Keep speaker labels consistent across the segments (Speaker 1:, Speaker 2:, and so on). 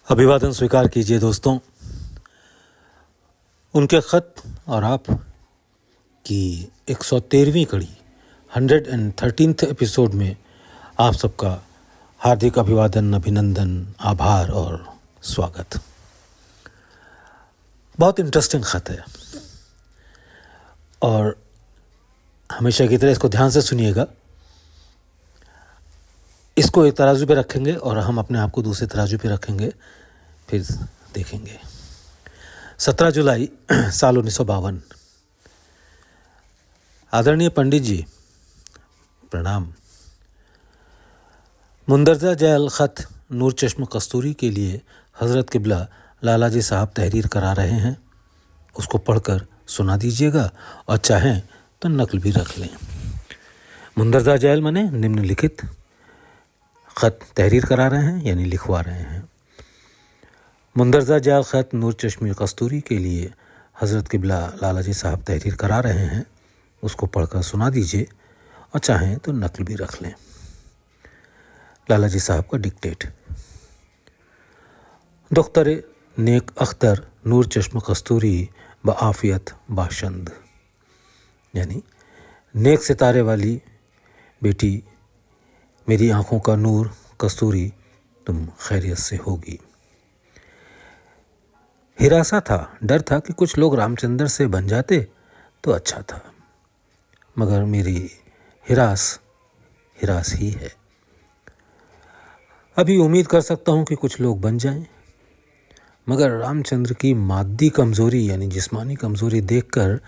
Speaker 1: अभिवादन स्वीकार कीजिए दोस्तों। उनके ख़त और आप की 113वीं कड़ी 113th एपिसोड में आप सबका हार्दिक अभिवादन, अभिनंदन, आभार और स्वागत। बहुत इंटरेस्टिंग ख़त है और हमेशा की तरह इसको ध्यान से सुनिएगा। इसको एक तराजू पे रखेंगे और हम अपने आप को दूसरे तराजू पे रखेंगे, फिर देखेंगे। 17 जुलाई साल 1952। आदरणीय पंडित जी, प्रणाम। मुंदरजा जैल ख़त नूर चश्म कस्तूरी के लिए हज़रत किबला लाला जी साहब तहरीर करा रहे हैं। उसको पढ़कर सुना दीजिएगा और चाहें तो नकल भी रख लें। मुंदरजा जैल माने निम्नलिखित ख़त तहरीर करा रहे हैं यानी लिखवा रहे हैं। मुंदरजा जैल ख़त नूर चश्म कस्तूरी के लिए हज़रत किबला लाला जी साहब तहरीर करा रहे हैं। उसको पढ़कर सुना दीजिए और चाहें तो नकल भी रख लें। लाला जी साहब का डिक्टेट। दुख्तर नेक अख्तर नूर चश्म कस्तूरी बआफियत बाशंद, यानी नेक सितारे वाली बेटी, मेरी आँखों का नूर कस्तूरी, तुम खैरियत से होगी। हिरासा था, डर था कि कुछ लोग रामचंद्र से बन जाते तो अच्छा था, मगर मेरी हिरास ही है। अभी उम्मीद कर सकता हूँ कि कुछ लोग बन जाएं, मगर रामचंद्र की मादी कमज़ोरी यानी जिस्मानी कमज़ोरी देखकर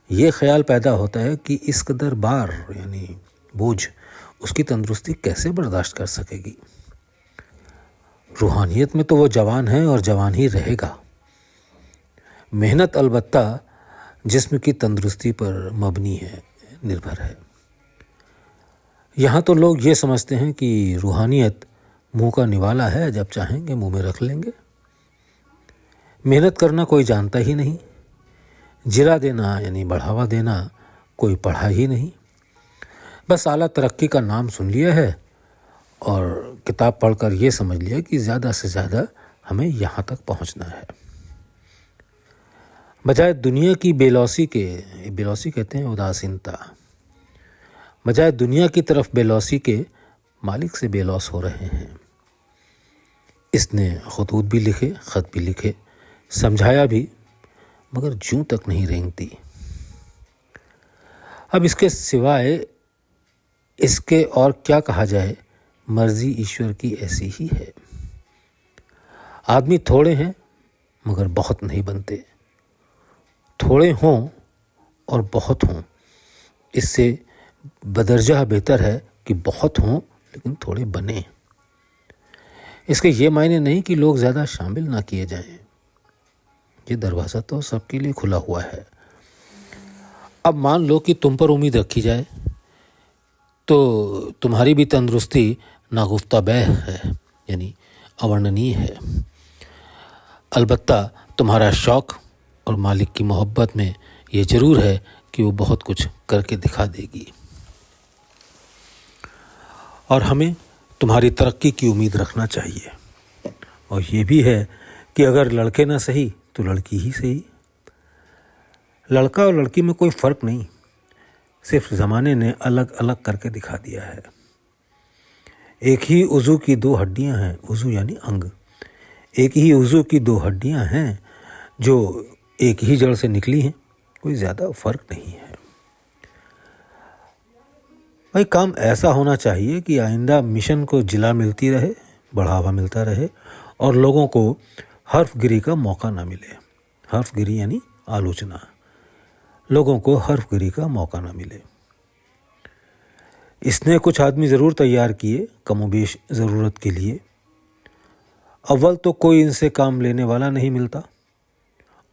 Speaker 1: ये ख्याल पैदा होता है कि इस कदर बार यानी बोझ उसकी तंदुरुस्ती कैसे बर्दाश्त कर सकेगी। रूहानियत में तो वो जवान है और जवान ही रहेगा। मेहनत अलबत्ता जिस्म की तंदुरुस्ती पर मबनी है, निर्भर है। यहाँ तो लोग ये समझते हैं कि रूहानियत मुंह का निवाला है, जब चाहेंगे मुंह में रख लेंगे। मेहनत करना कोई जानता ही नहीं, जिला देना यानी बढ़ावा देना कोई पढ़ा ही नहीं। बस आला तरक्की का नाम सुन लिया है और किताब पढ़कर ये समझ लिया कि ज़्यादा से ज़्यादा हमें यहाँ तक पहुँचना है। बजाय दुनिया की बेलौसी के, बेलौसी कहते हैं उदासीनता, बजाय दुनिया की तरफ बेलौसी के मालिक से बेलौस हो रहे हैं। इसने खतूत भी लिखे, ख़त भी लिखे, समझाया भी, मगर जूं तक नहीं रेंगती। अब इसके सिवाय इसके और क्या कहा जाए, मर्जी ईश्वर की ऐसी ही है। आदमी थोड़े हैं मगर बहुत नहीं बनते। थोड़े हों और बहुत हों, इससे बदरजा बेहतर है कि बहुत हों लेकिन थोड़े बने। इसके ये मायने नहीं कि लोग ज़्यादा शामिल ना किए जाएं। ये दरवाज़ा तो सबके लिए खुला हुआ है। अब मान लो कि तुम पर उम्मीद रखी जाए तो तुम्हारी भी तंदुरुस्ती नागुफ्ता बैह है, यानी अवर्णनीय है। अलबत्ता तुम्हारा शौक़ और मालिक की मोहब्बत में ये ज़रूर है कि वो बहुत कुछ करके दिखा देगी। और हमें तुम्हारी तरक्की की उम्मीद रखना चाहिए। और ये भी है कि अगर लड़के ना सही तो लड़की ही सही। लड़का और लड़की में कोई फ़र्क नहीं, सिर्फ ज़माने ने अलग अलग करके दिखा दिया है। एक ही उज़ू की दो हड्डियां हैं, उज़ू यानी अंग, एक ही उज़ू की दो हड्डियां हैं जो एक ही जड़ से निकली हैं। कोई ज़्यादा फ़र्क नहीं है। भाई काम ऐसा होना चाहिए कि आइंदा मिशन को जिला मिलती रहे, बढ़ावा मिलता रहे और लोगों को हर्फगिरी का मौका ना मिले। हर्फगिरी यानी आलोचना, लोगों को हर्फगिरी का मौका ना मिले। इसने कुछ आदमी ज़रूर तैयार किए कमोबेश ज़रूरत के लिए। अव्वल तो कोई इनसे काम लेने वाला नहीं मिलता,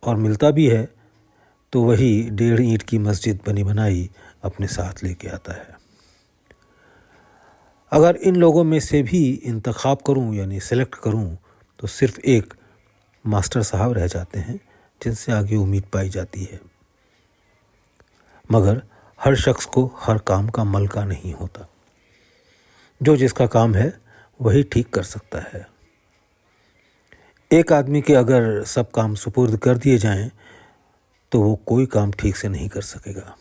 Speaker 1: और मिलता भी है तो वही 1.5 ईंट की मस्जिद बनी बनाई अपने साथ लेके आता है। अगर इन लोगों में से भी इंतखाब करूं यानी सेलेक्ट करूं तो सिर्फ एक मास्टर साहब रह जाते हैं जिनसे आगे उम्मीद पाई जाती है। मगर हर शख्स को हर काम का मलका नहीं होता। जो जिसका काम है वही ठीक कर सकता है। एक आदमी के अगर सब काम सुपुर्द कर दिए जाएं तो वो कोई काम ठीक से नहीं कर सकेगा।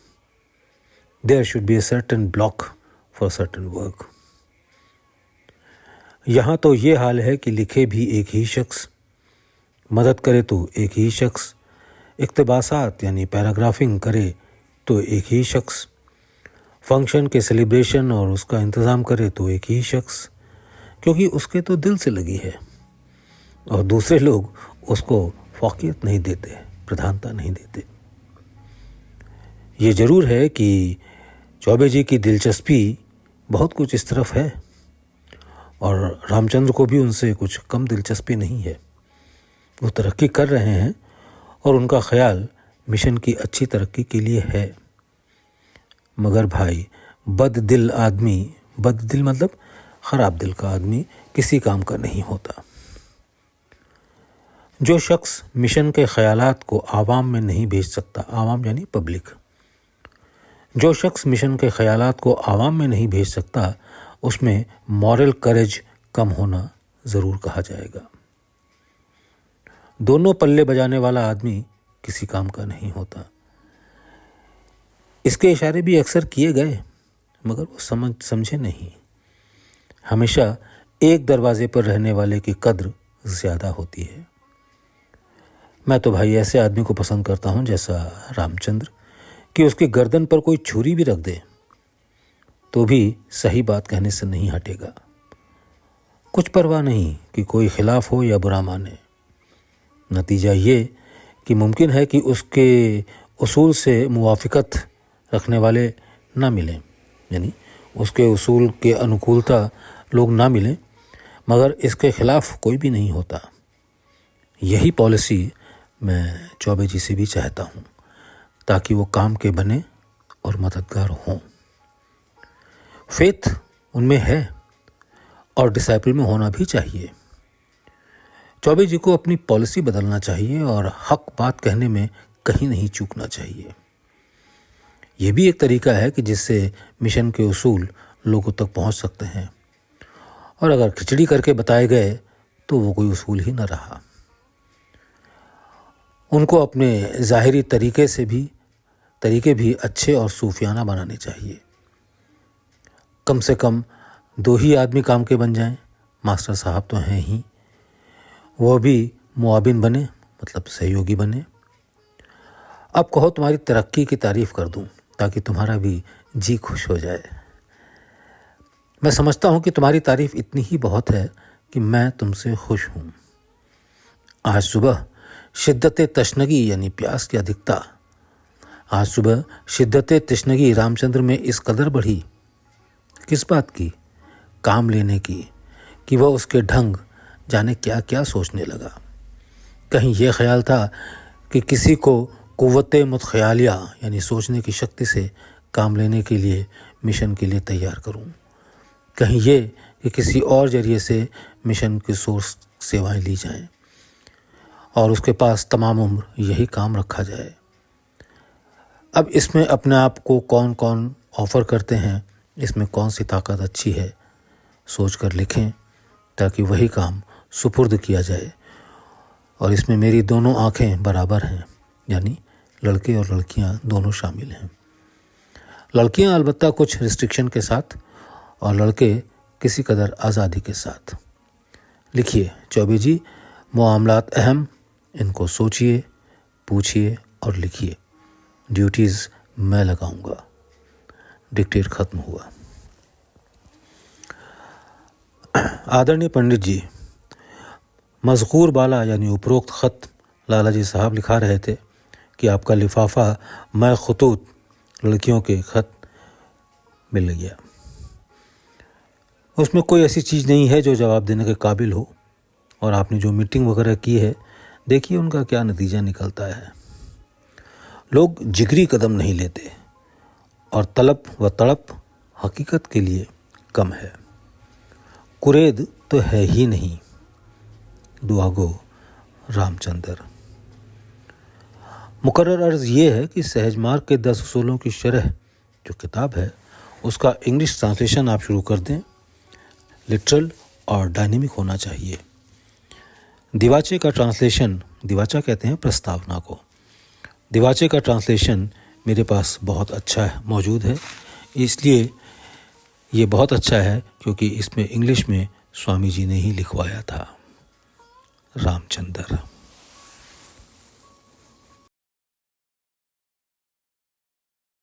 Speaker 1: There should be a certain block for certain work. यहाँ तो ये हाल है कि लिखे भी एक ही शख्स, मदद करे तो एक ही शख्स, इक्तबासात यानी पैराग्राफिंग करे तो एक ही शख्स, फंक्शन के सेलिब्रेशन और उसका इंतज़ाम करे तो एक ही शख्स, क्योंकि उसके तो दिल से लगी है और दूसरे लोग उसको फौकियत नहीं देते, प्रधानता नहीं देते। ये ज़रूर है कि चौबे जी की दिलचस्पी बहुत कुछ इस तरफ है और रामचंद्र को भी उनसे कुछ कम दिलचस्पी नहीं है। वो तरक्की कर रहे हैं और उनका ख्याल मिशन की अच्छी तरक्की के लिए है। मगर भाई बददिल आदमी, बददिल मतलब ख़राब दिल का आदमी किसी काम का नहीं होता। जो शख्स मिशन के ख़यालात को आवाम में नहीं भेज सकता, आवाम यानी पब्लिक, जो शख्स मिशन के ख़यालात को आवाम में नहीं भेज सकता उसमें मॉरल करेज कम होना ज़रूर कहा जाएगा। दोनों पल्ले बजाने वाला आदमी किसी काम का नहीं होता। इसके इशारे भी अक्सर किए गए मगर वो समझे नहीं। हमेशा एक दरवाजे पर रहने वाले की कद्र ज़्यादा होती है। मैं तो भाई ऐसे आदमी को पसंद करता हूँ जैसा रामचंद्र, कि उसकी गर्दन पर कोई छुरी भी रख दे तो भी सही बात कहने से नहीं हटेगा। कुछ परवाह नहीं कि कोई खिलाफ हो या बुरा माने। नतीजा ये कि मुमकिन है कि उसके उसूल से मुवाफ़िक़त रखने वाले ना मिलें, यानी उसके उसूल के अनुकूलता लोग ना मिलें, मगर इसके ख़िलाफ़ कोई भी नहीं होता। यही पॉलिसी मैं चौबे जी से भी चाहता हूँ ताकि वो काम के बने और मददगार हों। फेथ उनमें है और डिसाइपल में होना भी चाहिए। चौबे जी को अपनी पॉलिसी बदलना चाहिए और हक बात कहने में कहीं नहीं चूकना चाहिए। ये भी एक तरीका है कि जिससे मिशन के उसूल लोगों तक पहुंच सकते हैं, और अगर खिचड़ी करके बताए गए तो वो कोई उसूल ही न रहा। उनको अपने ज़ाहिरी तरीके भी अच्छे और सूफियाना बनाने चाहिए। कम से कम 2 ही आदमी काम के बन जाएं, मास्टर साहब तो हैं ही, वो भी मुआबिन बने, मतलब सहयोगी बने। अब कहो तुम्हारी तरक्की की तारीफ़ कर दूं ताकि तुम्हारा भी जी खुश हो जाए। मैं समझता हूं कि तुम्हारी तारीफ़ इतनी ही बहुत है कि मैं तुमसे खुश हूं। आज सुबह शिद्दत तशनगी यानी प्यास की अधिकता, आज सुबह शिद्दत तशनगी रामचंद्र में इस कदर बढ़ी। किस बात की? काम लेने की, कि वह उसके ढंग जाने क्या क्या सोचने लगा। कहीं यह ख्याल था कि किसी को कुव्वते मुतख़यालिया यानी सोचने की शक्ति से काम लेने के लिए मिशन के लिए तैयार करूं। कहीं ये कि किसी और जरिए से मिशन की सोर्स सेवाएं ली जाएं और उसके पास तमाम उम्र यही काम रखा जाए। अब इसमें अपने आप को कौन कौन ऑफ़र करते हैं, इसमें कौन सी ताकत अच्छी है, सोच कर लिखें ताकि वही काम सुपुर्द किया जाए। और इसमें मेरी दोनों आँखें बराबर हैं, यानी लड़के और लड़कियां दोनों शामिल हैं। लड़कियां अलबत्ता कुछ रिस्ट्रिक्शन के साथ और लड़के किसी कदर आज़ादी के साथ। लिखिए चौबे जी, मामलात अहम, इनको सोचिए, पूछिए और लिखिए। ड्यूटीज़ मैं लगाऊंगा। डिक्टेट ख़त्म हुआ। आदरणीय पंडित जी, मज़कूर बाला यानी उपरोक्त ख़त लाला जी साहब लिखा रहे थे कि आपका लिफाफा मैं खतूत लड़कियों के ख़त मिल गया। उसमें कोई ऐसी चीज़ नहीं है जो जवाब देने के काबिल हो, और आपने जो मीटिंग वगैरह की है देखिए उनका क्या नतीजा निकलता है। लोग जिगरी कदम नहीं लेते और तलब व तड़प हकीकत के लिए कम है। कुरेद तो है ही नहीं। दुआगो रामचंद्र। मुकर्रर अर्ज़ ये है कि सहज मार्ग के 10 उसूलों की शरह जो किताब है उसका इंग्लिश ट्रांसलेशन आप शुरू कर दें। लिटरल और डायनेमिक होना चाहिए। दिवाचे का ट्रांसलेशन, दिवाचा कहते हैं प्रस्तावना को, दिवाचे का ट्रांसलेशन मेरे पास बहुत अच्छा मौजूद है। इसलिए ये बहुत अच्छा है क्योंकि इसमें इंग्लिश में स्वामी जी ने ही लिखवाया था। रामचंद्र।